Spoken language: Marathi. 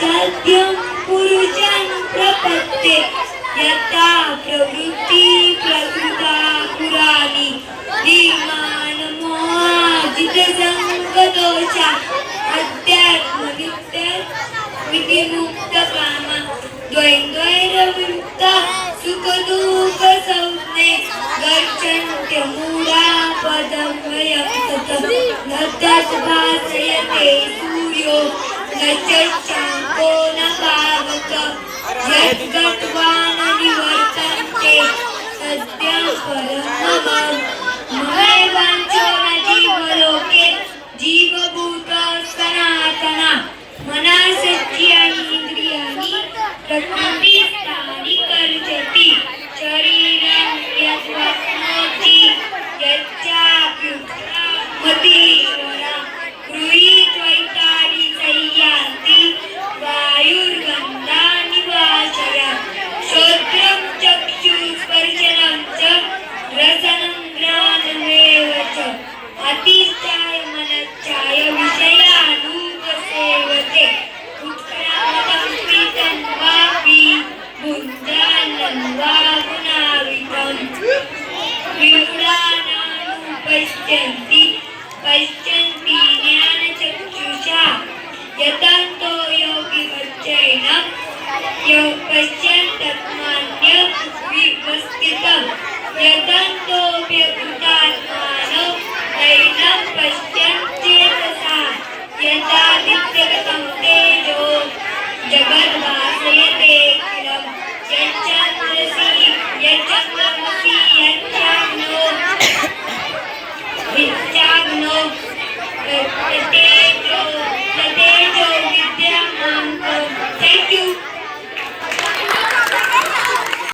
साध्यं पुरुषं प्रपत्ते यथा प्रवृत्ति प्रकृता पुराणी धीमान मोहाजित संगदोषा अध्यात्म विधिमुक्त कामा द्वैद्वैरविमुक्ता सुख दुःख संज्ञे गच्छन्त्य मूढा पदं वयक्तत न तद्भासयते सूर्यो न चक्षाको न पावक यद्गत्वा न निवर्तन्ते सत्यं परमं ममैवांशो न जीवलोके जीवभूतो सनातना मना सत्यानि इंद्रियाणि प्रकृतिस्थानि कर्षति शरीरं यद्वाप्नोति यच्चाप्युत्क्रामतीश्वरा गृहीत्वैतानि संयान्ति वायुर्गन्धानि वाशया श्रोत्रं चक्षुस्पर्शनं च रसनं घ्राणमेव च अतिष्ठाय मनश्चाय विषयानुपसेवते उत्क्रामतं पीतं वापि भुञ्जानं वा गुणावितं विमूढानानुपश्यन्ति पश्यन्ति ज्ञानचक्षुषा यतन्तो योगी पश्येनं पश्यन् तत्मान्यं विवस्थितं यतन्तोऽप्यकृ